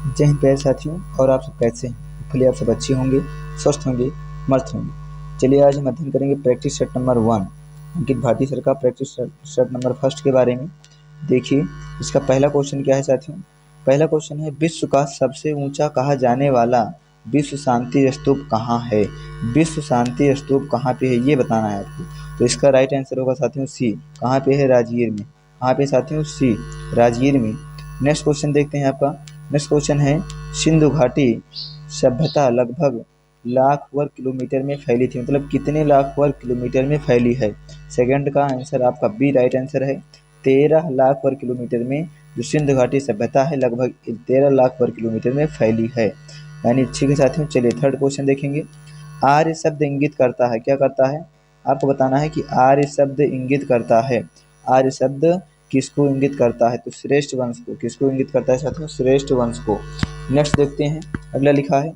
जय हिंद प्यारे साथियों, और आप सब कैसे हैं? होपफुली आप सब अच्छे होंगे, स्वस्थ होंगे, मस्त होंगे। चलिए आज हम अध्ययन करेंगे प्रैक्टिस सेट नंबर 1 अंकित भारती सर का प्रैक्टिस सेट नंबर 1 के बारे में। देखिए इसका पहला क्वेश्चन क्या है साथियों। पहला क्वेश्चन है, विश्व का सबसे ऊंचा कहा जाने वाला विश्व शांति स्तूप कहाँ है? विश्व शांति स्तूप कहाँ पे है ये बताना है आपको। तो इसका राइट आंसर होगा साथियों सी। कहाँ पे है? राजगीर में। कहाँ पे साथियों? सी, राजगीर में। नेक्स्ट क्वेश्चन देखते हैं आपका। नेक्स्ट क्वेश्चन है, सिंधु घाटी सभ्यता लगभग लाख वर्ग किलोमीटर में फैली थी, मतलब कितने लाख वर्ग किलोमीटर में फैली है? सेकंड का आंसर आपका बी राइट आंसर है। 13 लाख वर्ग किलोमीटर में जो सिंधु घाटी सभ्यता है लगभग 13 लाख वर्ग किलोमीटर में फैली है। यानी ठीक है साथियों। चलिए थर्ड क्वेश्चन देखेंगे। आर्य शब्द इंगित करता है, क्या करता है? आपको बताना है कि आर्य शब्द इंगित करता है। आर्य शब्द किसको इंगित करता है? तो श्रेष्ठ वंश को। किसको इंगित करता है साथियों? श्रेष्ठ वंश को। नेक्स्ट देखते हैं, अगला लिखा है,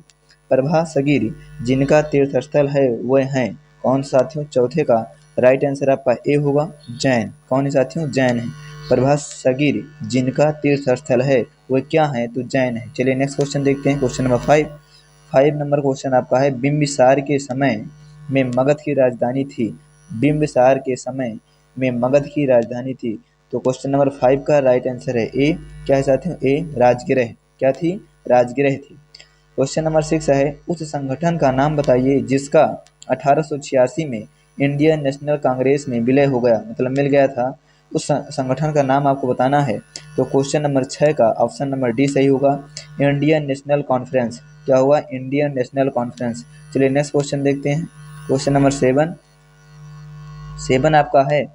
प्रभासगिरी जिनका तीर्थस्थल है वह हैं कौन साथियों? चौथे का राइट आंसर आपका ए होगा, जैन। कौन है साथियों? जैन है। प्रभासगिरी जिनका तीर्थस्थल है वह क्या है? तो जैन है। चलिए नेक्स्ट क्वेश्चन देखते हैं, क्वेश्चन नंबर 5। 5 नंबर क्वेश्चन आपका है, बिंबिसार के समय में मगध की राजधानी थी। बिंबिसार के समय में मगध की राजधानी थी। तो क्वेश्चन नंबर 5 का राइट आंसर है ए। क्या है साथियों? ए, राजगृह। क्या थी? राजगृह थी। क्वेश्चन नंबर 6 है, उस संगठन का नाम बताइए जिसका 1886 में इंडियन नेशनल कांग्रेस में विलय हो गया, मतलब मिल गया था। उस संगठन का नाम आपको बताना है। तो क्वेश्चन नंबर 6 का ऑप्शन नंबर डी सही होगा, इंडियन नेशनल कॉन्फ्रेंस। क्या हुआ? Indian national conference. चलिए नेक्स्ट क्वेश्चन देखते हैं, क्वेश्चन नंबर 7 आपका है,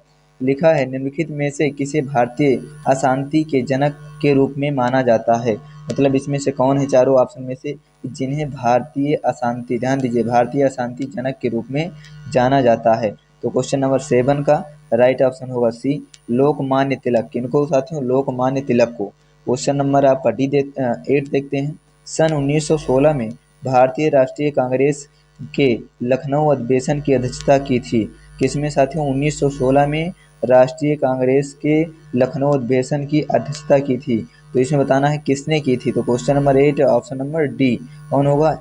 लिखा है निम्नलिखित में से किसे भारतीय अशांति के जनक के रूप में माना जाता है? मतलब इसमें से कौन है चारों ऑप्शन में से जिन्हें भारतीय अशांति, ध्यान दीजिए, भारतीय अशांति जनक के रूप में जाना जाता है? तो क्वेश्चन नंबर 7 का राइट ऑप्शन होगा सी, लोकमान्य तिलक। किनको साथियों? लोकमान्य तिलक को। क्वेश्चन नंबर आपका 8 देखते हैं। सन 1916 में भारतीय राष्ट्रीय कांग्रेस के लखनऊ अधिवेशन की अध्यक्षता की थी। किसमें साथियों? 1916 में राष्ट्रीय कांग्रेस के लखनऊ अधिवेशन की अध्यक्षता की थी। तो इसमें बताना है किसने की थी। तो question number 8 option number D कौन होगा?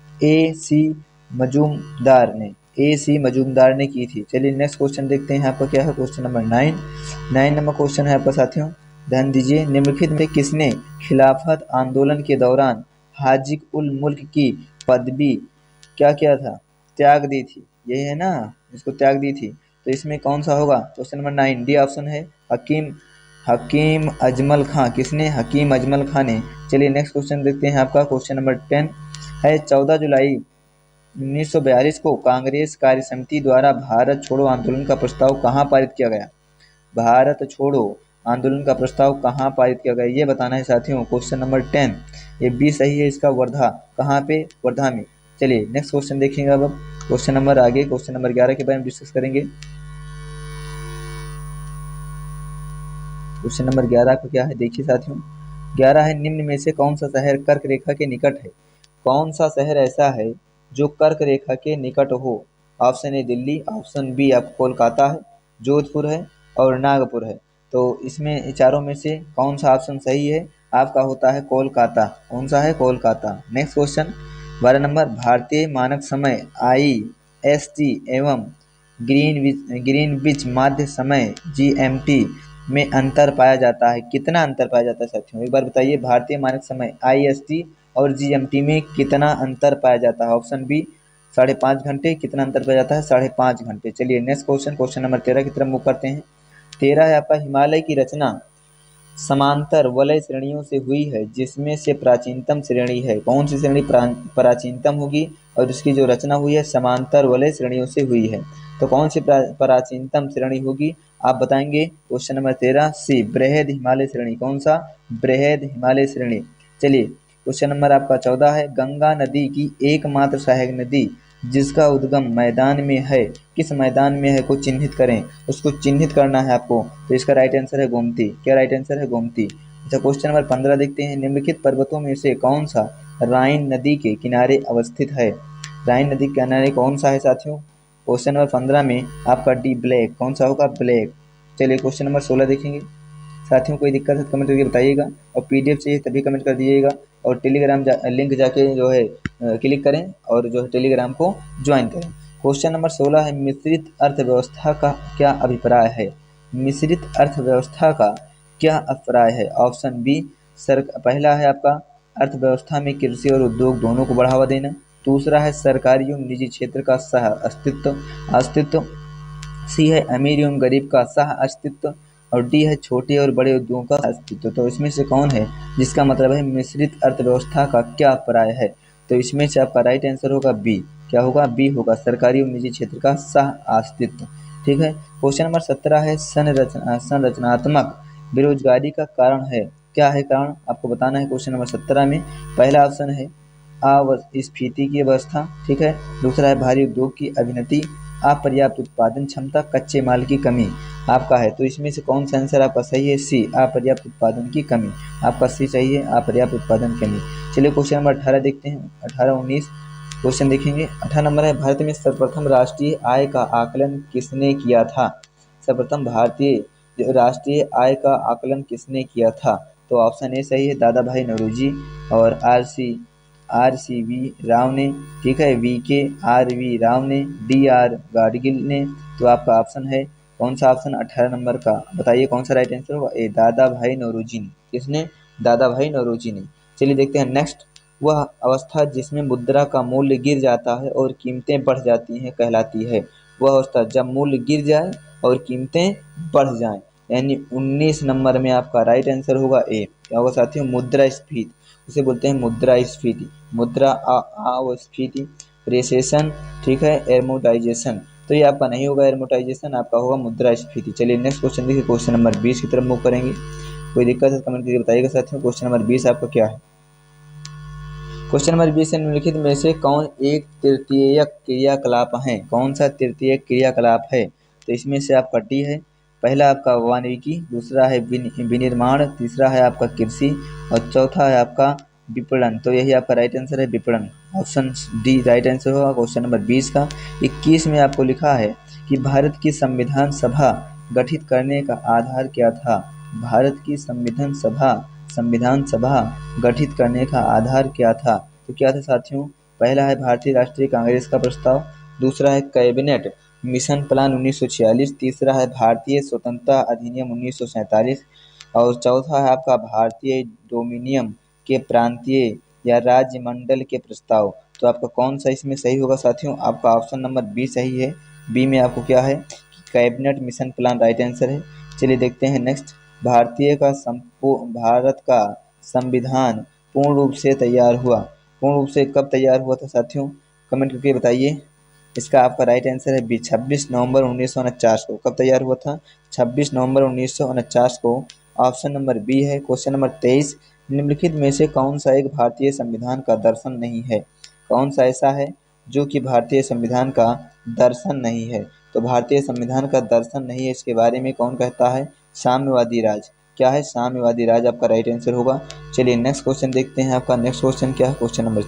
ए सी मजूमदार ने। ए सी मजूमदार ने की थी। चलिए नेक्स्ट क्वेश्चन देखते हैं, आपका क्या है? क्वेश्चन नंबर 9 नंबर क्वेश्चन है आपका साथियों, ध्यान दीजिए, निम्नलिखित में किसने खिलाफत आंदोलन के दौरान हाजी उल मुल्क की पदवी क्या किया था? त्याग दी थी। यही है ना, इसको त्याग दी थी। तो इसमें कौन सा होगा? क्वेश्चन नंबर 9 डी ऑप्शन है, हकीम हकीम अजमल खां। किसने? हकीम अजमल खां ने। चलिए नेक्स्ट क्वेश्चन देखते हैं, आपका क्वेश्चन नंबर 10 है, 14 जुलाई 1942 को कांग्रेस कार्य समिति द्वारा भारत छोड़ो आंदोलन का प्रस्ताव कहाँ पारित किया गया? भारत छोड़ो आंदोलन का प्रस्ताव कहाँ पारित किया गया ये बताना है साथियों। क्वेश्चन नंबर 10 ये बी सही है इसका, वर्धा। कहाँ पे? वर्धा में। चलिए नेक्स्ट क्वेश्चन देखेंगे अब क्वेश्चन नंबर आगे, क्वेश्चन नंबर 11 के बारे में डिस्कस करेंगे। क्वेश्चन नंबर 11 का क्या है? देखिए साथियों, 11 है, निम्न में से कौन सा शहर कर्क रेखा के निकट है? कौन सा शहर ऐसा है जो कर्क रेखा के निकट हो? Option A Delhi, option B आपको कोलकाता है, जोधपुर है और नागपुर है। तो इसमें चारों में से कौन सा ऑप्शन सही है? आपका होता है कोलकाता। कौन सा है? कोलकाता। नेक्स्ट क्वेश्चन 12 नंबर, भारतीय मानक समय IST एवं ग्रीनविच माध्य समय GMT में अंतर पाया जाता है। कितना अंतर पाया जाता है साथियों? एक बार बताइए, भारतीय मानक समय IST और GMT में कितना अंतर पाया जाता है? ऑप्शन बी 5.5 घंटे। कितना अंतर पाया जाता है? 5.5 घंटे। चलिए नेक्स्ट क्वेश्चन, क्वेश्चन नंबर 13 की तरफ मूव करते हैं। 13 है आपका, हिमालय की रचना समांतर वलय श्रेणियों से हुई है जिसमें से प्राचीनतम श्रेणी है। कौन सी श्रेणी प्राचीनतम होगी? और इसकी जो रचना हुई है समांतर वलय श्रेणियों से हुई है। तो कौन सी प्राचीनतम श्रेणी होगी? आप बताएंगे। क्वेश्चन नंबर 13 सी, बृहद हिमालय श्रेणी। कौन सा? बृहद हिमालय श्रेणी। चलिए क्वेश्चन नंबर आपका 14 है, गंगा नदी की एकमात्र सहायक नदी जिसका उद्गम मैदान में है, किस मैदान में है को चिन्हित करें। उसको चिन्हित करना है आपको। तो इसका राइट आंसर है गोमती। क्या राइट आंसर है? गोमती। अच्छा क्वेश्चन नंबर 15 देखते हैं, निम्नलिखित पर्वतों में से कौन सा राइन नदी के किनारे अवस्थित है? राइन नदी के किनारे कौन सा है साथियों? क्वेश्चन नंबर 15 में आपका डी ब्लैक। कौन सा होगा? ब्लैक। चलिए क्वेश्चन नंबर 16 देखेंगे। साथियों कोई दिक्कत है तो कमेंट करके बताइएगा, और पीडीएफ चाहिए तभी कमेंट कर दीजिएगा, और टेलीग्राम लिंक जाके जो है क्लिक करें और जो है टेलीग्राम को ज्वाइन करें। क्वेश्चन नंबर 16 है, मिश्रित अर्थव्यवस्था का क्या अभिप्राय है? मिश्रित अर्थव्यवस्था का क्या अभिप्राय है? ऑप्शन बी पहला है आपका अर्थव्यवस्था में कृषि और उद्योग दोनों को बढ़ावा देना। दूसरा है सरकारी एवं निजी क्षेत्र का सह अस्तित्व। सी है अमीर एवं गरीब का सह अस्तित्व, और डी है छोटे और बड़े उद्योगों का अस्तित्व। तो इसमें से कौन है जिसका मतलब है मिश्रित अर्थव्यवस्था का क्या अभिप्राय है? तो इसमें से आपका राइट आंसर होगा बी। क्या होगा? बी होगा, सरकारी और निजी क्षेत्र का सह अस्तित्व। ठीक है। क्वेश्चन नंबर 17 है, संरचनात्मक बेरोजगारी का कारण है। क्या है कारण? आपको बताना है क्वेश्चन नंबर 17 में। पहला ऑप्शन है स्फीति की अवस्था। ठीक है। दूसरा है भारी उद्योग की अवनति, अपर्याप्त उत्पादन क्षमता, कच्चे माल की कमी आपका है। तो इसमें से कौन सा आंसर आपका सही है? सी, अपर्याप्त उत्पादन की कमी। आपका सी चाहिए, अपर्याप्त उत्पादन की कमी। चलिए क्वेश्चन नंबर 18 देखते हैं। 18-19 क्वेश्चन देखेंगे। 18 नंबर है, भारत में सर्वप्रथम राष्ट्रीय आय का आकलन किसने किया था? सर्वप्रथम भारतीय राष्ट्रीय आय का आकलन किसने किया था? तो ऑप्शन ए सही है, दादा भाई नौरोजी और आर सी वी राव ने। ठीक है। वी राव ने, डी.आर. गाडगिल ने। तो आपका ऑप्शन है कौन सा ऑप्शन? 18 नंबर का बताइए कौन सा राइट आंसर होगा? ए, दादा भाई नौरोजी ने। किसने? दादा भाई नौरोजी ने। चलिए देखते हैं नेक्स्ट। वह अवस्था जिसमें मुद्रा का मूल्य गिर जाता है और कीमतें बढ़ जाती हैं कहलाती है। वह अवस्था जब मूल्य गिर जाए और कीमतें बढ़ जाएं, यानी 19 नंबर में आपका राइट आंसर होगा ए। क्या होगा साथियों? मुद्रास्फीति, उसे बोलते हैं मुद्रास्फीति, मुद्रास्फीति, रिसेशन। ठीक है। एमोर्टाइजेशन, तो ये आपका नहीं होगा एमोर्टाइजेशन, आपका होगा मुद्रास्फीति। चलिए नेक्स्ट क्वेश्चन देखिए, क्वेश्चन नंबर 20 की तरफ मूव करेंगे। कोई दिक्कत है कमेंट करके बताइएगा साथियों। क्वेश्चन नंबर 20 आपका क्या है? क्वेश्चन नंबर 20 है, निम्नलिखित में से कौन एक तृतीयक क्रियाकलाप है? कौन सा तृतीयक क्रियाकलाप है? तो इसमें से आपका डी है। पहला आपका वानिकी, दूसरा है विनिर्माण, तीसरा है आपका कृषि, और चौथा है आपका विपणन। तो यही आपका राइट आंसर है, विपणन। ऑप्शन डी राइट आंसर होगा क्वेश्चन नंबर 20 का। 21 में आपको लिखा है कि भारत की संविधान सभा गठित करने का आधार क्या था? भारत की संविधान सभा गठित करने का आधार क्या था? तो क्या था साथियों? पहला है भारतीय राष्ट्रीय कांग्रेस का प्रस्ताव, दूसरा है कैबिनेट मिशन प्लान 1946, तीसरा है भारतीय स्वतंत्रता अधिनियम 1947, और चौथा है आपका भारतीय डोमिनियन के प्रांतीय या राज्य मंडल के प्रस्ताव। तो आपका कौन सा इसमें सही होगा साथियों? आपका ऑप्शन नंबर बी सही है। बी में आपको क्या है? Cabinet mission plan right answer है। चलिए देखते हैं नेक्स्ट। भारत का संविधान पूर्ण रूप से तैयार हुआ। पूर्ण रूप से कब तैयार हुआ था साथियों? कमेंट करके बताइए। इसका आपका राइट आंसर है बी, 26 नवंबर 1949 को। कब तैयार हुआ था? 26 नवंबर 1949 को। ऑप्शन नंबर बी है। क्वेश्चन नंबर 23, निम्नलिखित में से कौन सा एक भारतीय संविधान का दर्शन नहीं है? कौन सा ऐसा है जो कि भारतीय संविधान का दर्शन नहीं है? तो भारतीय संविधान का दर्शन नहीं है, इसके बारे में कौन कहता है? साम्यवादी राज। क्या है? साम्यवादी राज आपका राइट आंसर होगा। चलिए नेक्स्ट क्वेश्चन देखते हैं। आपका नेक्स्ट क्वेश्चन क्या है? क्वेश्चन नंबर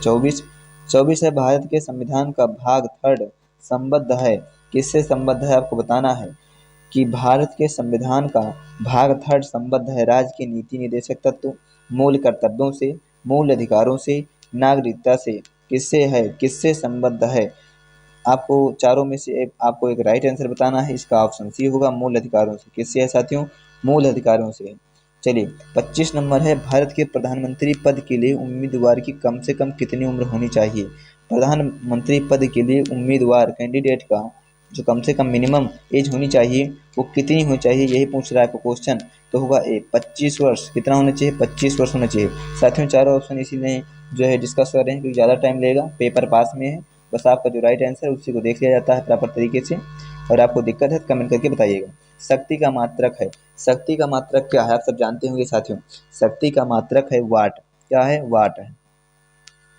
24 है, भारत के संविधान का भाग थर्ड संबद्ध है। किससे संबद्ध है? आपको बताना है कि भारत के संविधान का भाग थर्ड संबद्ध है राज्य के नीति निर्देशक तत्व, मूल कर्तव्यों से, मूल अधिकारों से, नागरिकता से। किससे है? किससे संबद्ध है? आपको चारों में से आपको एक राइट आंसर बताना है। इसका ऑप्शन सी होगा, मूल अधिकारों से। किससे है साथियों? मूल अधिकारों से। चलिए 25 नंबर है, भारत के प्रधानमंत्री पद के लिए उम्मीदवार की कम से कम कितनी उम्र होनी चाहिए? प्रधानमंत्री पद के लिए उम्मीदवार कैंडिडेट का जो कम से कम मिनिमम एज होनी चाहिए वो कितनी होनी चाहिए, यही पूछ रहा है आपको क्वेश्चन। तो होगा ए 25 वर्ष। कितना होना चाहिए? 25 वर्ष होना चाहिए। साथियों चारों ऑप्शन इसी में जो है डिस्कस कर रहे हैं क्योंकि ज़्यादा टाइम लगेगा, पेपर पास में है। बस आपका जो राइट आंसर है उसी को देख लिया जाता है प्रॉपर तरीके से, और आपको दिक्कत है तो कमेंट करके बताइएगा। शक्ति का मात्रक है। शक्ति का मात्रक क्या है? आप सब जानते होंगे साथियों। शक्ति का मात्रक है वाट। क्या है? वाट है।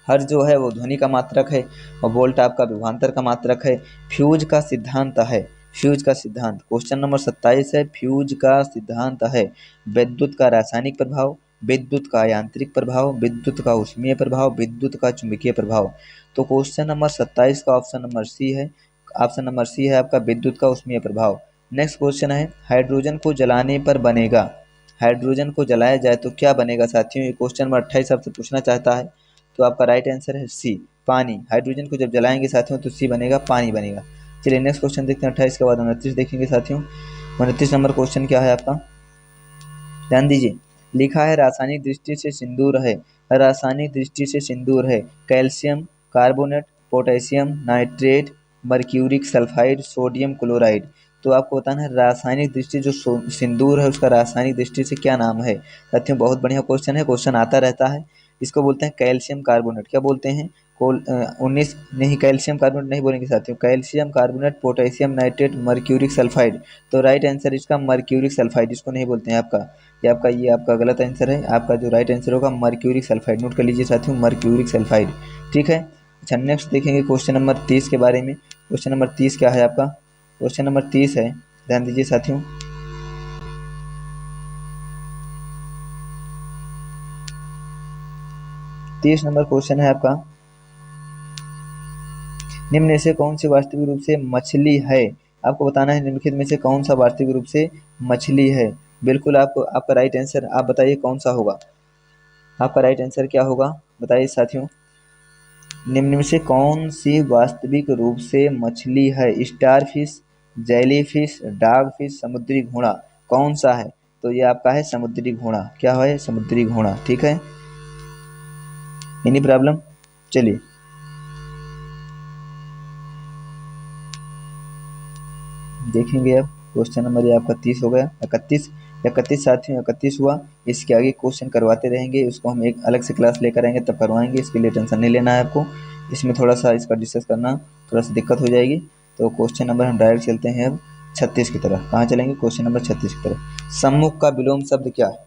हर्ट्ज जो है वो ध्वनि का मात्रक है, और वोल्ट आपका विभवांतर का मात्रक है। फ्यूज का सिद्धांत है। फ्यूज का सिद्धांत क्वेश्चन नंबर 27 है। फ्यूज का सिद्धांत है विद्युत का रासायनिक प्रभाव, विद्युत का यांत्रिक प्रभाव, विद्युत का ऊष्मीय प्रभाव, विद्युत का चुंबकीय प्रभाव। तो क्वेश्चन नंबर 27 का ऑप्शन नंबर सी है। ऑप्शन नंबर सी है आपका विद्युत का ऊष्मीय प्रभाव। नेक्स्ट क्वेश्चन है, हाइड्रोजन को जलाने पर बनेगा। हाइड्रोजन को जलाया जाए तो क्या बनेगा साथियों? ये क्वेश्चन नंबर 28 आपसे पूछना चाहता है। तो आपका राइट आंसर है सी, पानी। हाइड्रोजन को जब जलाएंगे साथियों तो सी बनेगा, पानी बनेगा। चलिए नेक्स्ट क्वेश्चन देखते हैं। 28 के बाद 29 देखेंगे साथियों। 29 नंबर क्वेश्चन क्या है आपका, ध्यान दीजिए। लिखा है रासायनिक दृष्टि से सिंदूर है, रासायनिक दृष्टि से सिंदूर है calcium carbonate, potassium nitrate, mercuric sulphide, sodium chloride. तो आपको बताना है रासायनिक दृष्टि जो सिंदूर है उसका रासायनिक दृष्टि से क्या नाम है। साथियों बहुत बढ़िया क्वेश्चन है, क्वेश्चन आता रहता है। इसको बोलते हैं कैल्शियम कार्बोनेट। क्या बोलते हैं? 19 नहीं, कैल्शियम कार्बोनेट नहीं बोलेंगे साथियों, calcium carbonate, potassium nitrate, mercuric sulphide. तो राइट आंसर इसका मर्क्यूरिक सल्फाइड, इसको नहीं बोलते हैं आपका। ये आपका गलत आंसर है। आपका जो राइट आंसर होगा मर्क्यूरिक सल्फाइड। नोट कर लीजिए साथियों, मर्क्यूरिक सल्फाइड। ठीक है। अच्छा नेक्स्ट देखेंगे क्वेश्चन नंबर 30 के बारे में। क्वेश्चन नंबर 30 क्या है आपका? क्वेश्चन नंबर 30 है, ध्यान दीजिए साथियों। तीस नंबर क्वेश्चन है आपका, निम्न में से कौन सी वास्तविक रूप से मछली है? आपको बताना है निम्नलिखित में से कौन सा वास्तविक रूप से मछली है। बिल्कुल आपको, आपका राइट आंसर आप बताइए कौन सा होगा। आपका राइट आंसर क्या होगा बताइए साथियों। निम्न में से कौन सी वास्तविक रूप से मछली है? Star fish, jelly fish, dog fish, समुद्री घोड़ा, कौन सा है? तो ये आपका है समुद्री घोड़ा। क्या है? समुद्री घोड़ा। ठीक है, एनी प्रॉब्लम? चलिए देखेंगे अब क्वेश्चन नंबर, ये आपका 30 हो गया। 31 साथियों, 31 हुआ। इसके आगे क्वेश्चन करवाते रहेंगे, उसको हम एक अलग से क्लास लेकर आएंगे तब करवाएंगे, इसके लिए टेंशन नहीं लेना है आपको। इसमें थोड़ा सा इसका डिस्कस करना थोड़ा सा दिक्कत हो जाएगी। तो क्वेश्चन नंबर हम डायरेक्ट चलते हैं अब 36 की तरफ। कहाँ चलेंगे? क्वेश्चन नंबर 36 की तरफ। सम्मुख का विलोम शब्द क्या है?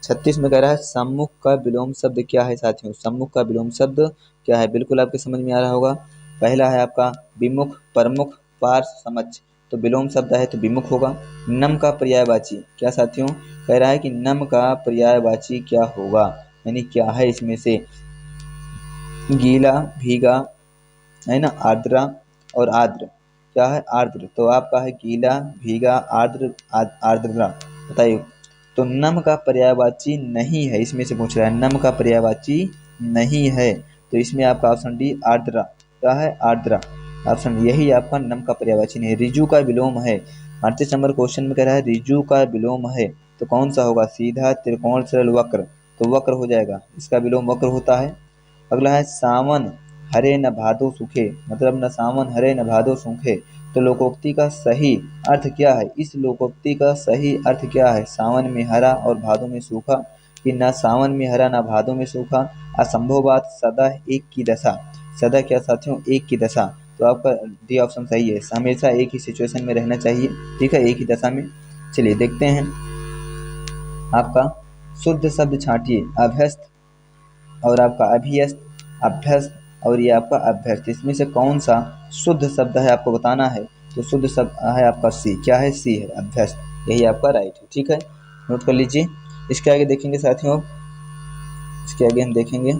36 में कह रहा है सम्मुख का विलोम शब्द क्या है साथियों? सम्मुख का विलोम शब्द क्या है? बिल्कुल आपके समझ में आ रहा होगा। पहला है आपका विमुख, प्रमुख, पार्श्व, समक्ष। तो विलोम शब्द है तो विमुख होगा। नम का पर्यायवाची क्या साथियों? कह रहा है कि नम का पर्यायवाची क्या होगा, यानी क्या है इसमें से? गीला, भीगा, है ना, आर्द्रा और आर्द्र। क्या है? आर्द्र। तो आपका है गीला, भीगा, आर्द्र, आर्द्रा। बताइए। तो नम का पर्यायवाची नहीं है, इसमें से पूछ रहा है, नम का पर्यायवाची नहीं है। तो इसमें आपका ऑप्शन डी आर्द्रा। क्या है? आर्द्रा। ऑप्शन यही आपका नम का पर्यायवाची नहीं है। रिजु का विलोम है। 38 नंबर क्वेश्चन में कह रहा है रिजु का विलोम है, तो कौन सा होगा? सीधा, त्रिकोण, सरल, वक्र। तो वक्र हो जाएगा, इसका विलोम वक्र होता है। अगला है सावन हरे न भादो सूखे, मतलब न सावन हरे न भादो सूखे। तो लोकोक्ति का सही अर्थ क्या है? इस लोकोक्ति का सही अर्थ क्या है? सावन में हरा और भादों में सूखा, कि न सावन में हरा न भादों में सूखा। असंभव बात, सदा एक की दशा। सदा क्या साथियों? एक की दशा। तो आपका डी ऑप्शन सही है, हमेशा एक ही सिचुएशन में रहना चाहिए। ठीक है, एक ही दशा में। चलिए देखते हैं आपका शुद्ध शब्द छांटिए। अभ्यस्त और आपका अभियस्त, अभ्यस्त और ये आपका अभ्यस्त। इसमें से कौन सा शुद्ध शब्द है आपको बताना है। तो शुद्ध शब्द है आपका सी। क्या है? सी है, अभ्यस्त। यही आपका राइट है। ठीक है, नोट कर लीजिए। इसके आगे देखेंगे साथियों, इसके आगे हम देखेंगे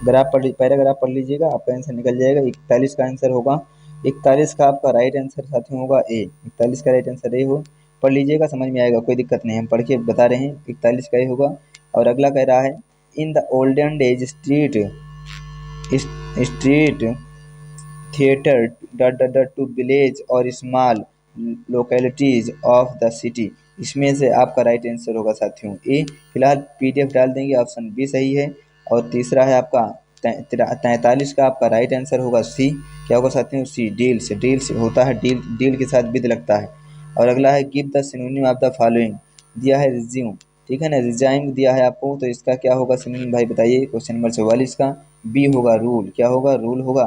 ग्राफ पढ़, पैराग्राफ पढ़ लीजिएगा, आपका आंसर निकल जाएगा। 41 का आंसर होगा। 41 का आपका राइट आंसर साथियों होगा ए। 41 का राइट आंसर ए हो, पढ़ लीजिएगा, समझ में आएगा, कोई दिक्कत नहीं, हम पढ़ के बता रहे हैं। 41 का ए होगा। और अगला कह रहा है in the olden days street theatre to village और small localities of the city. इसमें से आपका राइट आंसर होगा साथियों ए। फिलहाल पीडीएफ डाल देंगे, ऑप्शन बी सही है। और तीसरा है आपका 43 का आपका राइट आंसर होगा सी। क्या होगा साथियों? सी, डील से। डील से होता है, डील, डील के साथ विद लगता है। और अगला है give the synonym of the following. दिया है रिज्यूम, ठीक है ना, रिजाइम दिया है आपको, तो इसका क्या होगा सिनोनिम भाई बताइए। क्वेश्चन नंबर 44 का बी होगा रूल। क्या होगा? रूल होगा।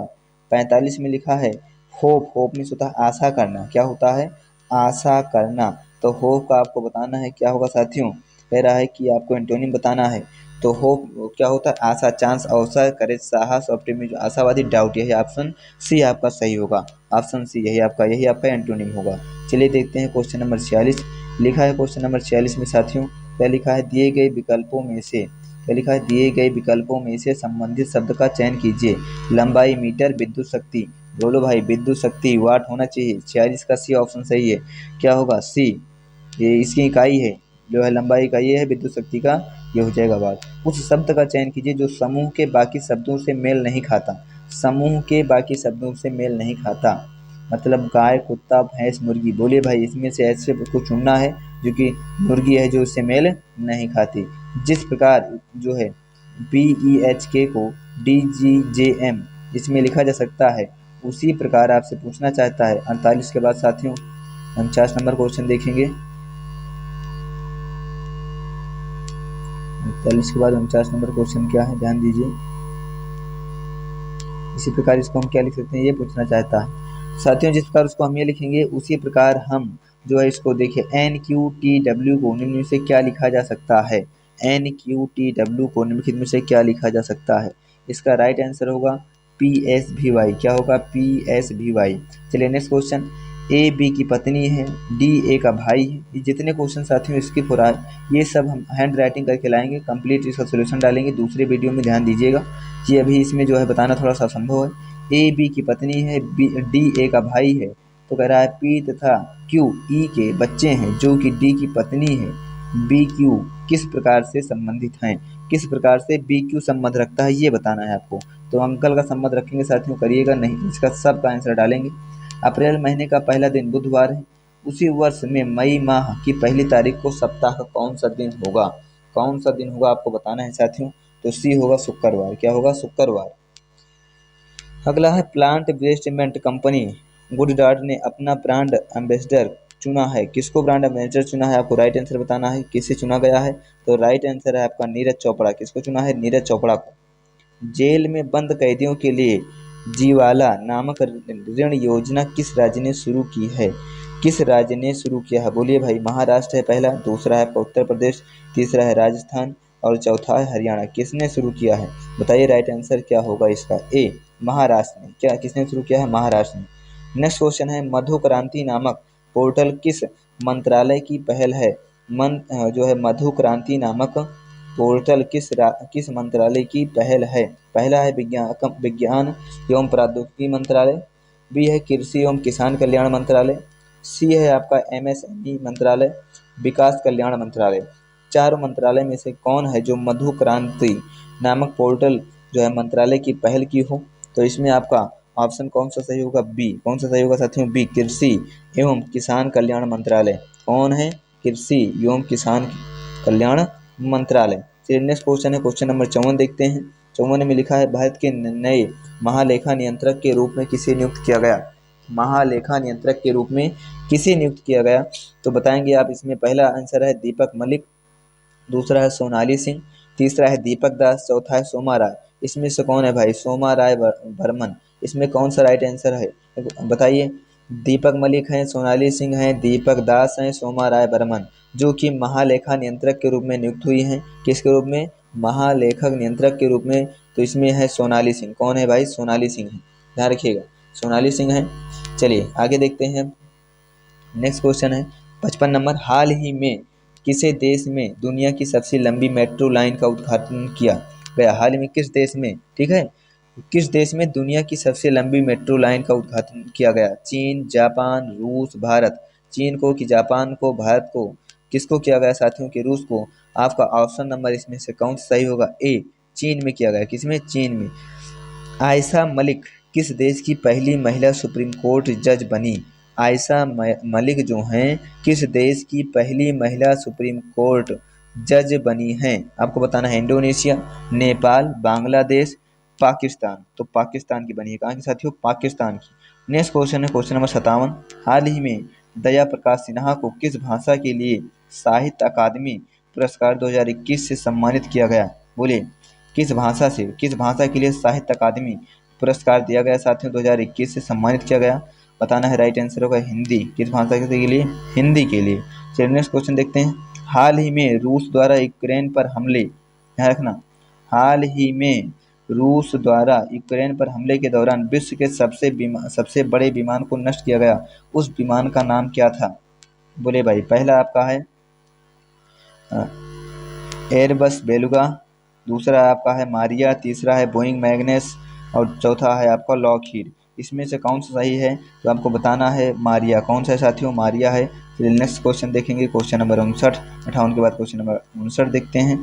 45 में लिखा है होप। होप मीन्स होता है आशा करना। क्या होता है? आशा करना। तो होप का आपको बताना है क्या होगा साथियों। कह रहा है कि आपको एंटोनिम बताना है। तो होप क्या होता है? आशा, चांस, अवसर, करेज, साहस, ऑप्टिमिज्म, आशावादी, डाउट। यही ऑप्शन सी आपका सही होगा। ऑप्शन सी यही आपका एंटोनिम होगा। चलिए देखते हैं क्वेश्चन नंबर 46। लिखा है क्वेश्चन नंबर 46 में साथियों, क्या लिखा है? दिए गए विकल्पों में से, क्या लिखा है? दिए गए विकल्पों में से संबंधित शब्द का चयन कीजिए। लंबाई मीटर, विद्युत शक्ति, बोलो भाई, विद्युत शक्ति वाट होना चाहिए। 46 का सी ऑप्शन सही है। क्या होगा? सी। ये इसकी इकाई है, जो है लंबाई इकाई है विद्युत शक्ति का, ये हो जाएगा वाट। उस शब्द का चयन कीजिए जो समूह के बाकी शब्दों से मेल नहीं खाता। समूह के बाकी शब्दों से मेल नहीं खाता मतलब गाय, कुत्ता, भैंस, मुर्गी। बोलिए भाई, इसमें से ऐसे कुछ चुनना है जो कि मुर्गी है, जो उससे मेल नहीं खाती। जिस प्रकार जो है BEHK को DGJM इसमें लिखा जा सकता है, उसी प्रकार आपसे पूछना चाहता है। 48 के बाद साथियों 49 नंबर क्वेश्चन देखेंगे। 48 के बाद 49 नंबर क्वेश्चन क्या है, ध्यान दीजिए। इसी प्रकार इसको हम क्या लिख सकते हैं, ये पूछना चाहता है साथियों। जिस प्रकार उसको हम ये लिखेंगे, उसी प्रकार हम जो है इसको देखिए, NQTW को निम्न में से क्या लिखा जा सकता है। NQTW को निम्नलिखित में से क्या लिखा जा सकता है। इसका राइट आंसर होगा PSVY। क्या होगा? PSVY। चलिए नेक्स्ट क्वेश्चन। ए बी की पत्नी है, डी ए का भाई है। ये जितने क्वेश्चन साथियों स्किप हो रहा है, ये सब हम हैंड राइटिंग करके लाएंगे, कंप्लीट इसका सोल्यूशन डालेंगे दूसरे वीडियो में, ध्यान दीजिएगा। ये अभी इसमें जो है बताना थोड़ा सा असंभव है। ए बी की पत्नी है, डी ए का भाई है, तो कह रहा है पी तथा क्यू ई के बच्चे हैं जो कि डी की पत्नी है। बी क्यू किस प्रकार से संबंधित हैं। किस प्रकार से बी क्यू संबंध रखता है, ये बताना है आपको। तो अंकल का संबंध रखेंगे साथियों, करिएगा नहीं, इसका सब का आंसर डालेंगे। अप्रैल महीने का पहला दिन बुधवार है। उसी वर्ष में मई माह की पहली तारीख को सप्ताह का कौन सा दिन होगा। कौन सा दिन होगा आपको बताना है साथियों। तो सी होगा शुक्रवार। क्या होगा? शुक्रवार। अगला है प्लांट बेस्डमेंट कंपनी गुडडार्ट ने अपना ब्रांड एम्बेसडर चुना है। किसको ब्रांड एम्बेसडर चुना है, आपको राइट आंसर बताना है। किसे चुना गया है, तो राइट आंसर है आपका नीरज चोपड़ा। किसको चुना है? नीरज चोपड़ा को। जेल में बंद कैदियों के लिए जीवाला नामक ऋण योजना किस राज्य ने शुरू की है। किस राज्य ने शुरू किया है? बोलिए भाई। महाराष्ट्र है पहला, दूसरा है उत्तर प्रदेश, तीसरा है राजस्थान और चौथा है हरियाणा। किसने शुरू किया है, बताइए। राइट आंसर क्या होगा इसका? ए, महाराष्ट्र ने। क्या किसने शुरू किया है? महाराष्ट्र ने। नेक्स्ट क्वेश्चन है, मधु क्रांति नामक पोर्टल किस मंत्रालय की पहल है। जो है मधु क्रांति नामक पोर्टल किस मंत्रालय की पहल है। पहला है विज्ञान एवं प्रौद्योगिकी मंत्रालय, बी है कृषि एवं किसान कल्याण मंत्रालय, सी है आपका MSME मंत्रालय, विकास कल्याण मंत्रालय। चारों मंत्रालय में से कौन है जो मधु क्रांति नामक पोर्टल जो है मंत्रालय की पहल की हो। तो इसमें आपका ऑप्शन कौन सा सही होगा? बी। कौन सा सही होगा साथियों? बी, कृषि एवं किसान कल्याण मंत्रालय। कौन है? कृषि एवं किसान कल्याण मंत्रालय। चलिए नेक्स्ट क्वेश्चन है, क्वेश्चन नंबर 54 देखते हैं। 54 में लिखा है, भारत के नए महालेखा नियंत्रक के रूप में किसे नियुक्त किया गया। महालेखा नियंत्रक के रूप में किसे नियुक्त किया गया, तो बताएंगे आप। इसमें पहला आंसर है दीपक मलिक, दूसरा है सोनाली सिंह, तीसरा है दीपक दास, चौथा है सोमा राय। इसमें से कौन है भाई? सोमा राय बर्मन। इसमें कौन सा राइट आंसर है, बताइए। दीपक मलिक हैं, सोनाली सिंह हैं, दीपक दास हैं, सोमा राय बर्मन, जो कि महालेखा नियंत्रक के रूप में नियुक्त हुई हैं। किसके रूप में? महालेखक नियंत्रक के रूप में। तो इसमें है सोनाली सिंह। कौन है भाई? सोनाली सिंह है, ध्यान रखिएगा, सोनाली सिंह है। चलिए आगे देखते हैं। नेक्स्ट क्वेश्चन है 55 नंबर, हाल ही में किसे देश में दुनिया की सबसे लंबी मेट्रो लाइन का उद्घाटन किया गया। हाल ही में किस देश में, ठीक है, किस देश में दुनिया की सबसे लंबी मेट्रो लाइन का उद्घाटन किया गया। चीन, जापान, रूस, भारत। चीन को कि जापान को, भारत को, किसको किया गया साथियों के? रूस को। आपका ऑप्शन नंबर इसमें से कौन सा सही होगा? ए, चीन में किया गया। किसमें? चीन में। आयशा मलिक किस देश की पहली महिला सुप्रीम कोर्ट जज बनी। आयशा मलिक जो हैं, किस देश की पहली महिला सुप्रीम कोर्ट जज बनी हैं, आपको बताना है। इंडोनेशिया, नेपाल, बांग्लादेश, पाकिस्तान। तो पाकिस्तान की बनी है। कहाँ की साथियों? पाकिस्तान की। नेक्स्ट क्वेश्चन है क्वेश्चन नंबर 57, हाल ही में दया प्रकाश सिन्हा को किस भाषा के लिए साहित्य अकादमी पुरस्कार 2021 से सम्मानित किया गया। बोलिए, किस भाषा से, किस भाषा के लिए साहित्य अकादमी पुरस्कार दिया गया साथियों, 2021 से सम्मानित किया गया। बताना है, राइट आंसर होगा हिंदी। किस भाषा के लिए? हिंदी के लिए। चलिए नेक्स्ट क्वेश्चन देखते हैं। हाल ही में रूस द्वारा यूक्रेन पर हमले, ध्यान रखना, हाल ही में रूस द्वारा यूक्रेन पर हमले के दौरान विश्व के सबसे बड़े विमान को नष्ट किया गया, उस विमान का नाम क्या था। बोले भाई। पहला आपका है एयरबस बेलुगा, दूसरा आपका है मारिया, तीसरा है बोइंग मैग्नेस और चौथा है आपका लॉकहीड। इसमें से कौन सा सही है, तो आपको बताना है मारिया। कौन सा है साथियों, मारिया है। चलिए नेक्स्ट क्वेश्चन देखेंगे, क्वेश्चन नंबर 59। 58 के बाद क्वेश्चन नंबर 59 देखते हैं।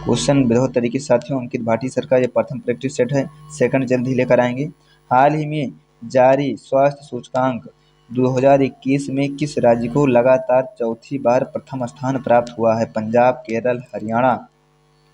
क्वेश्चन बहुत तरीके से साथियों अंकित भाटी सर का ये प्रथम प्रैक्टिस सेट है, सेकंड जल्द ही लेकर आएंगे। हाल ही में जारी स्वास्थ्य सूचकांक 2021 में किस राज्य को लगातार चौथी बार प्रथम स्थान प्राप्त हुआ है? पंजाब, केरल, हरियाणा,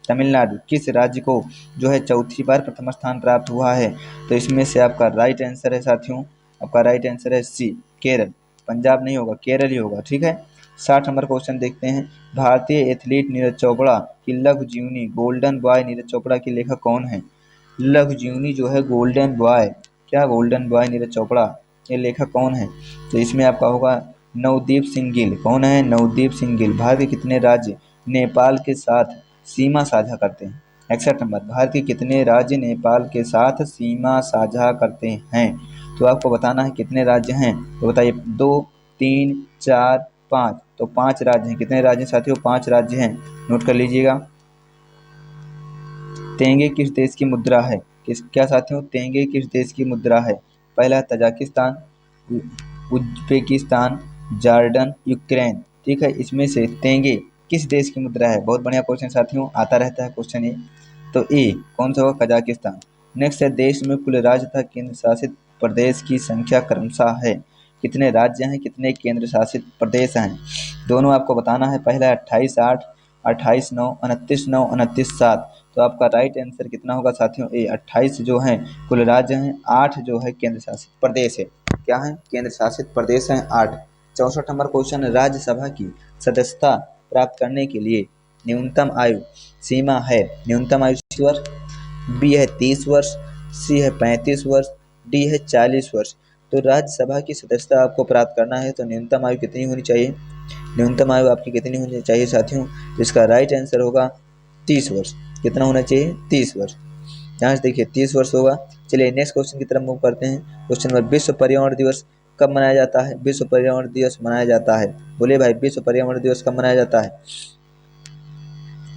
तमिलनाडु, किस राज्य को जो है चौथी बार प्रथम स्थान प्राप्त हुआ है? तो इसमें से आपका राइट आंसर है साथियों, आपका राइट आंसर है सी, केरल। पंजाब नहीं होगा, केरल ही होगा, ठीक है। 60 नंबर क्वेश्चन देखते हैं। भारतीय एथलीट नीरज चोपड़ा की लघु जीवनी गोल्डन बॉय नीरज चोपड़ा के लेखक कौन है? लघु जीवनी जो है गोल्डन बॉय, क्या गोल्डन बॉय नीरज चोपड़ा, ये लेखक कौन है? तो इसमें आपका होगा नवदीप सिंह गिल। कौन है? नवदीप सिंह गिल। भारत के कितने राज्य नेपाल के साथ सीमा साझा करते हैं? 61 नंबर, भारत के कितने राज्य नेपाल के साथ सीमा साझा करते हैं? तो आपको बताना है कितने राज्य हैं, तो बताइए। 2, 3, 4, 5। तो 5 राज्य हैं। कितने राज्य साथियों? 5 राज्य हैं, नोट कर लीजिएगा। तेंगे किस देश की मुद्रा है? क्या साथियों? तेंगे किस देश की मुद्रा है? पहला तजाकिस्तान, उज्बेकिस्तान, जॉर्डन, यूक्रेन, ठीक है। इसमें से तेंगे किस देश की मुद्रा है? बहुत बढ़िया क्वेश्चन साथियों, आता रहता है क्वेश्चन ये। तो ए कौन सा होगा? कजाकिस्तान। नेक्स्ट है, देश में कुल राज्य तथा केंद्र शासित प्रदेश की संख्या क्रमशः है? कितने राज्य हैं, कितने केंद्र शासित प्रदेश हैं? दोनों आपको बताना है। पहला है 28/8, 28/9, 29/9, 29/7। तो आपका राइट आंसर कितना होगा साथियों? ए 28 जो है कुल राज्य हैं, 8 जो है केंद्र शासित प्रदेश है। क्या है? केंद्र शासित प्रदेश हैं 8। 64 नंबर क्वेश्चन, राज्यसभा की सदस्यता प्राप्त करने के लिए न्यूनतम आयु सीमा है? न्यूनतम आयु 30 वर्ष, बी है 30 वर्ष, सी है 35 वर्ष, डी है 40 वर्ष। तो राज्यसभा की सदस्यता आपको प्राप्त करना है तो न्यूनतम आयु कितनी होनी चाहिए? न्यूनतम आयु आपकी कितनी होनी चाहिए साथियों? तो इसका राइट आंसर होगा 30 वर्ष। कितना होना चाहिए? 30 वर्ष। यहाँ से देखिए 30 वर्ष होगा। चलिए नेक्स्ट क्वेश्चन की तरफ मूव करते हैं। क्वेश्चन नंबर, विश्व पर्यावरण दिवस कब मनाया जाता है? विश्व पर्यावरण दिवस मनाया जाता है, बोले भाई, विश्व पर्यावरण दिवस कब मनाया जाता है?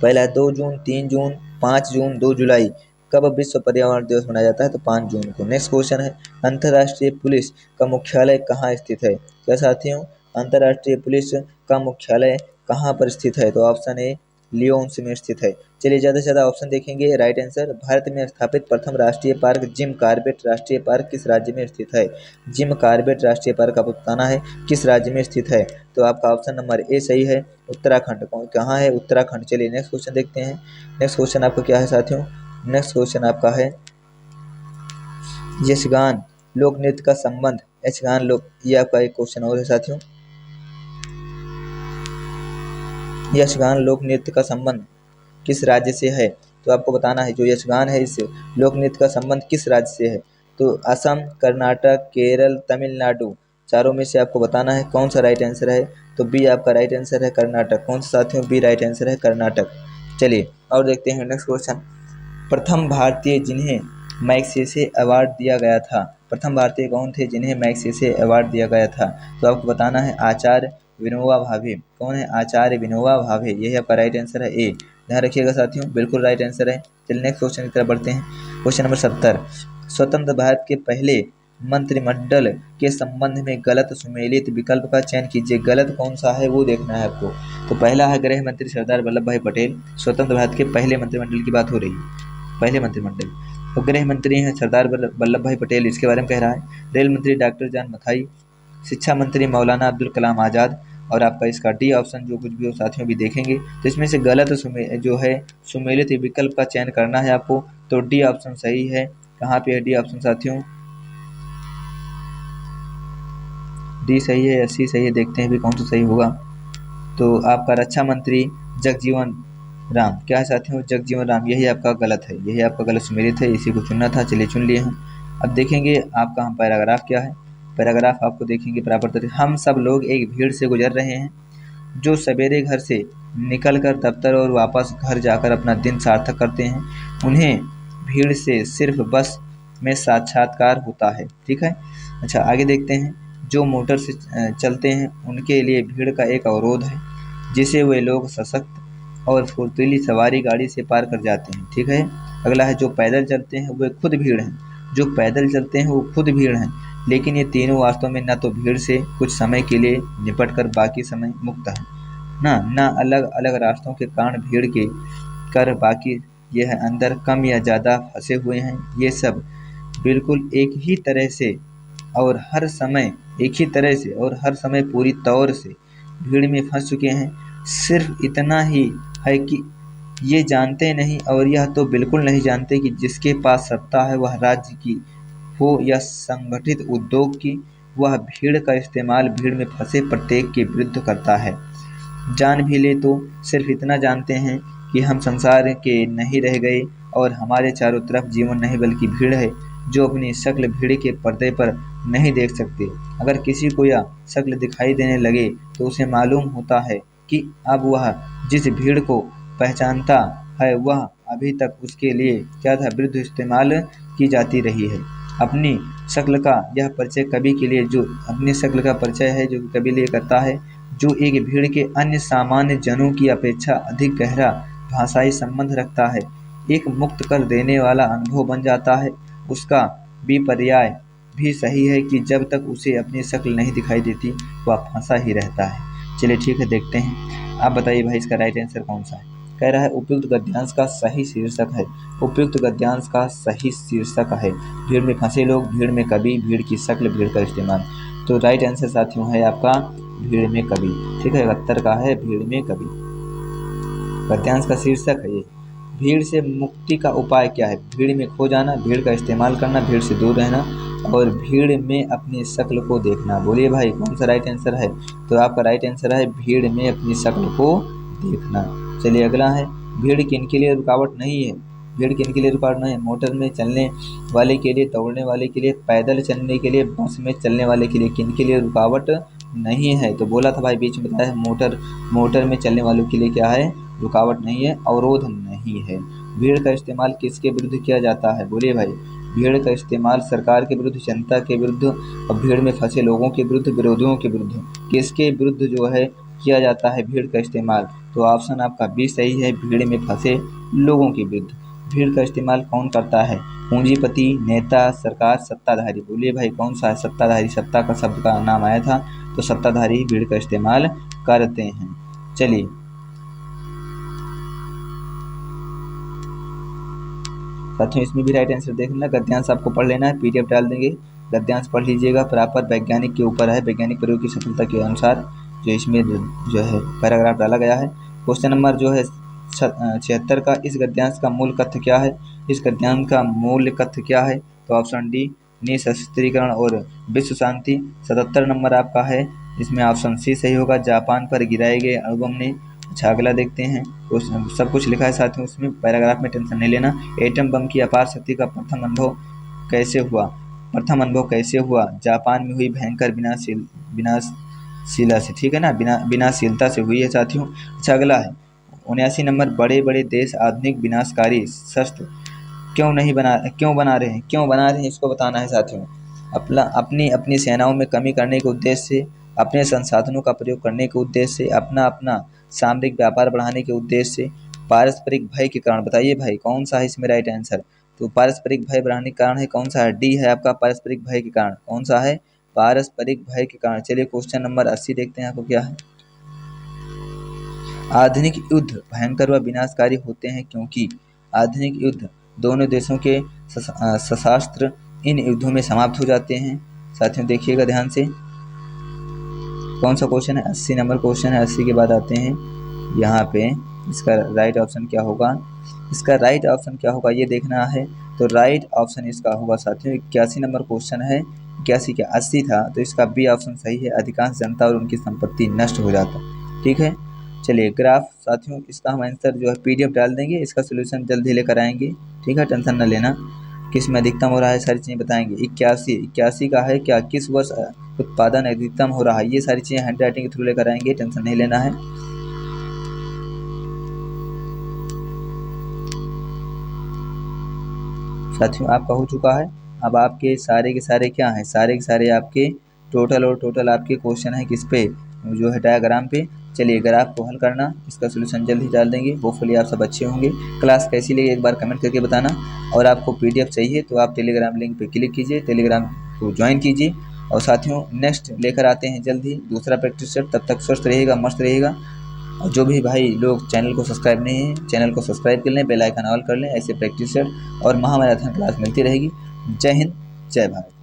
पहला है 2 जून, 3 जून, 5 जून, 2 जुलाई। कब विश्व पर्यावरण दिवस मनाया जाता है? तो 5 जून को। नेक्स्ट क्वेश्चन है, अंतर्राष्ट्रीय पुलिस का मुख्यालय कहाँ स्थित है? क्या साथियों? अंतर्राष्ट्रीय पुलिस का मुख्यालय कहाँ पर स्थित है? तो ऑप्शन ए लियोन्स में स्थित है। चलिए ज़्यादा से ज़्यादा ऑप्शन देखेंगे। राइट आंसर, भारत में स्थापित प्रथम राष्ट्रीय पार्क जिम कॉर्बेट राष्ट्रीय पार्क किस राज्य में स्थित है? जिम कॉर्बेट राष्ट्रीय पार्क आपको बताना है किस राज्य में स्थित है। तो आपका ऑप्शन नंबर ए सही है, उत्तराखंड। कहाँ है? उत्तराखंड। चलिए नेक्स्ट क्वेश्चन देखते हैं। नेक्स्ट क्वेश्चन आपका क्या है साथियों? नेक्स्ट क्वेश्चन आपका है, यक्षगान लोक नृत्य का संबंध, यक्षगान लोक, ये आपका एक क्वेश्चन और है साथियों। यक्षगान लोक नृत्य का संबंध किस राज्य से है? तो आपको बताना है जो यक्षगान है इस लोक नृत्य का संबंध किस राज्य से है। तो असम, कर्नाटक, केरल, तमिलनाडु, चारों में से आपको बताना है कौन सा राइट आंसर है। तो बी आपका राइट आंसर है, कर्नाटक। कौन सा साथियों? बी राइट आंसर है, कर्नाटक। चलिए और देखते हैं नेक्स्ट क्वेश्चन, प्रथम भारतीय जिन्हें मैग्सेसे अवार्ड दिया गया था, प्रथम भारतीय कौन थे जिन्हें मैग्सेसे अवार्ड दिया गया था? तो आपको बताना है आचार्य विनोबा भावे। कौन है? आचार्य विनोबा भावे। यही आपका राइट आंसर है, ए। ध्यान रखिएगा साथियों, बिल्कुल राइट आंसर है। चलिए नेक्स्ट क्वेश्चन की तरफ बढ़ते हैं। क्वेश्चन नंबर 70, स्वतंत्र भारत के पहले मंत्रिमंडल के संबंध में गलत सुमेलित विकल्प का चयन कीजिए। गलत कौन सा है वो देखना है आपको। तो पहला है गृह मंत्री सरदार वल्लभ भाई पटेल। स्वतंत्र भारत के पहले मंत्रिमंडल की बात हो रही है, पहले मंत्रिमंडल। तो गृह मंत्री हैं सरदार वल्लभ भाई पटेल, इसके बारे में कह रहा है। रेल मंत्री डॉक्टर जान मथाई, शिक्षा मंत्री मौलाना अब्दुल कलाम आज़ाद। और आपका इसका डी ऑप्शन जो कुछ भी हो साथियों भी देखेंगे। तो इसमें से गलत जो है सुमेलित विकल्प का चयन करना है आपको। तो डी ऑप्शन सही है। कहाँ पे है डी ऑप्शन साथियों? डी सही है या सी सही है, देखते हैं भी कौन सा सही होगा। तो आपका रक्षा मंत्री जगजीवन राम, क्या है साथियों? जगजीवन राम। यही आपका गलत है, यही आपका गलत सुमेलित है, इसी को चुनना था। चलिए चुन लिए हैं। अब देखेंगे आपका हम पैराग्राफ क्या है। पैराग्राफ आपको देखेंगे बराबर तरीके, हम सब लोग एक भीड़ से गुजर रहे हैं जो सवेरे घर से निकलकर दफ्तर और वापस घर जाकर अपना दिन सार्थक करते हैं। उन्हें भीड़ से सिर्फ बस में साक्षात्कार होता है, ठीक है। अच्छा आगे देखते हैं, जो मोटर से चलते हैं उनके लिए भीड़ का एक अवरोध है जिसे वे लोग सशक्त और फुर्तीली सवारी गाड़ी से पार कर जाते हैं, ठीक है। अगला है, जो पैदल चलते हैं वे खुद भीड़ हैं, जो पैदल चलते हैं वो खुद भीड़ हैं, लेकिन ये तीनों वास्तव में न तो भीड़ से कुछ समय के लिए निपट कर बाकी समय मुक्त है, न अलग अलग रास्तों के कारण भीड़ के कर बाकी ये है अंदर कम या ज़्यादा फंसे हुए हैं। ये सब बिल्कुल एक ही तरह से और हर समय पूरी तौर से भीड़ में फंस चुके हैं। सिर्फ इतना ही है कि ये जानते नहीं, और यह तो बिल्कुल नहीं जानते कि जिसके पास सत्ता है वह राज्य की हो या संगठित उद्योग की, वह भीड़ का इस्तेमाल भीड़ में फंसे प्रत्येक के विरुद्ध करता है। जान भी ले तो सिर्फ इतना जानते हैं कि हम संसार के नहीं रह गए और हमारे चारों तरफ जीवन नहीं बल्कि भीड़ है, जो अपनी शक्ल भीड़ के पर्दे पर नहीं देख सकते। अगर किसी को यह शक्ल दिखाई देने लगे तो उसे मालूम होता है कि अब वह जिस भीड़ को पहचानता है वह अभी तक उसके लिए क्या था, विरुद्ध इस्तेमाल की जाती रही है। अपनी शक्ल का यह परिचय कभी के लिए जो अपनी शक्ल का परिचय है जो कभी लिए करता है, जो एक भीड़ के अन्य सामान्य जनों की अपेक्षा अधिक गहरा भाषाई संबंध रखता है, एक मुक्त कर देने वाला अनुभव बन जाता है। उसका विपर्याय भी सही है कि जब तक उसे अपनी शक्ल नहीं दिखाई देती वह फंसा ही रहता है। चलिए ठीक है, देखते हैं। आप बताइए भाई इसका राइट आंसर कौन सा है। कह रहा है उपयुक्त गद्यांश का सही शीर्षक है। उपयुक्त गद्यांश का सही शीर्षक है भीड़ में फंसे लोग, भीड़ में कभी, भीड़ की शक्ल, भीड़ का इस्तेमाल। तो राइट आंसर साथियों है आपका भीड़ में कभी। ठीक है, 71 का है भीड़ में कभी। गद्यांश का शीर्षक है ये। भीड़ से मुक्ति का उपाय क्या है। भीड़ में खो जाना, भीड़ का इस्तेमाल करना, भीड़ से दूर रहना और भीड़ में अपनी शक्ल को देखना। बोलिए भाई कौन सा राइट आंसर है। तो आपका राइट आंसर है भीड़ में अपनी शक्ल को देखना। चलिए अगला है, भीड़ किनके लिए रुकावट नहीं है। भीड़ किनके लिए रुकावट नहीं है। मोटर में चलने वाले के लिए, दौड़ने वाले के लिए, पैदल चलने के लिए, बस में चलने वाले के लिए किनके लिए रुकावट नहीं है। तो बोला था भाई बीच में बताया मोटर में चलने वालों के लिए क्या है, रुकावट नहीं है, अवरोध नहीं है। भीड़ का इस्तेमाल किसके विरुद्ध किया जाता है। बोलिए भाई भीड़ का इस्तेमाल सरकार के विरुद्ध, जनता के विरुद्ध और भीड़ में फंसे लोगों के विरुद्ध, विरोधियों के विरुद्ध, किसके विरुद्ध जो है किया जाता है भीड़ का इस्तेमाल। तो ऑप्शन आपका बी सही है, भीड़ में फंसे लोगों के विरुद्ध। भीड़ का इस्तेमाल कौन करता है। पूंजीपति, नेता, सरकार, सत्ताधारी। बोलिए भाई कौन सा है। सत्ताधारी, सत्ता का शब्द का नाम आया था तो सत्ताधारी भीड़ का इस्तेमाल करते हैं। चलिए साथियों इसमें भी राइट आंसर देख लेना। गद्यांश आपको पढ़ लेना है, पीडीएफ डाल देंगे, गद्यांश पढ़ लीजिएगा। प्रॉपर वैज्ञानिक के ऊपर है, वैज्ञानिक प्रयोग की सफलता के अनुसार जो इसमें जो है पैराग्राफ डाला गया है। क्वेश्चन नंबर जो है 76 का, इस गद्यांश का मूल कथ्य क्या है। इस गद्यांश का मूल कथ्य क्या है। तो ऑप्शन डी निशस्त्रीकरण और विश्व शांति। 77 नंबर आपका है, इसमें ऑप्शन सी सही होगा, जापान पर गिराए गए अणुबम ने। अच्छा अगला देखते हैं, सब कुछ लिखा है साथियों उसमें, पैराग्राफ में टेंशन नहीं लेना। एटम बम की अपार शक्ति का प्रथम अनुभव कैसे हुआ। जापान में हुई भयंकर विनाशशीला से, ठीक है ना, विनाशशीलता से हुई है साथियों। अच्छा अगला है 79 नंबर, बड़े बड़े देश आधुनिक विनाशकारी शस्त्र क्यों बना रहे हैं इसको बताना है साथियों। अपनी सेनाओं में कमी करने के उद्देश्य से, अपने संसाधनों का प्रयोग करने के उद्देश्य से, अपना सामरिक व्यापार बढ़ाने के उद्देश्य से, पारस्परिक भय के कारण। बताइए भाई कौन सा है इसमें राइट आंसर। तो पारस्परिक भय बढ़ाने के कारण है, कौन सा है, डी है आपका, पारस्परिक भय के कारण। कौन सा है, पारस्परिक भय के कारण। चलिए क्वेश्चन नंबर 80 देखते हैं आपको क्या है। आधुनिक युद्ध भयंकर व विनाशकारी होते हैं क्योंकि आधुनिक युद्ध दोनों देशों के शस्त्र इन युद्धों में समाप्त हो जाते हैं। साथियों देखिएगा ध्यान से, कौन सा क्वेश्चन है, 80 नंबर क्वेश्चन है। 80 के बाद आते हैं यहाँ पे, इसका राइट ऑप्शन क्या होगा। इसका राइट ऑप्शन क्या होगा ये देखना है। तो राइट ऑप्शन इसका होगा साथियों 81 नंबर क्वेश्चन है। 81 क्या 80 था, तो इसका बी ऑप्शन सही है, अधिकांश जनता और उनकी संपत्ति नष्ट हो जाता। ठीक है, चलिए ग्राफ साथियों इसका हम आंसर जो है पीडीएफ डाल देंगे, इसका सोल्यूशन जल्द ही लेकर आएंगे। ठीक है, टेंशन न लेना, किस में अधिकतम हो रहा है सारी चीज़ें बताएंगे। 81 का है क्या, किस वर्ष उत्पादन अधिकतम हो रहा है, ये सारी चीज़ें हैंड राइटिंग के थ्रू लेकर आएंगे, टेंशन नहीं लेना है। साथियों आपका हो चुका है। अब आपके सारे के सारे क्या हैं, सारे के सारे आपके टोटल आपके क्वेश्चन है किस पे, जो है डायग्राम पे। चलिए ग्राफ को हल करना, इसका सोल्यूशन जल्द ही डाल देंगे। होपफुली आप सब अच्छे होंगे। क्लास कैसी लगी एक बार कमेंट करके बताना, और आपको पीडीएफ चाहिए तो आप टेलीग्राम लिंक पे क्लिक कीजिए, टेलीग्राम को ज्वाइन कीजिए। और साथियों नेक्स्ट लेकर आते हैं जल्द ही दूसरा प्रैक्टिस सेट। तब तक स्वस्थ रहिएगा, मस्त रहिएगा। और जो भी भाई लोग चैनल को सब्सक्राइब नहीं है, चैनल को सब्सक्राइब कर लें, बेल आइकन ऑल कर लें। ऐसे प्रैक्टिस सेट और महामैराथन क्लास मिलती रहेगी। जय हिंद, जय भारत।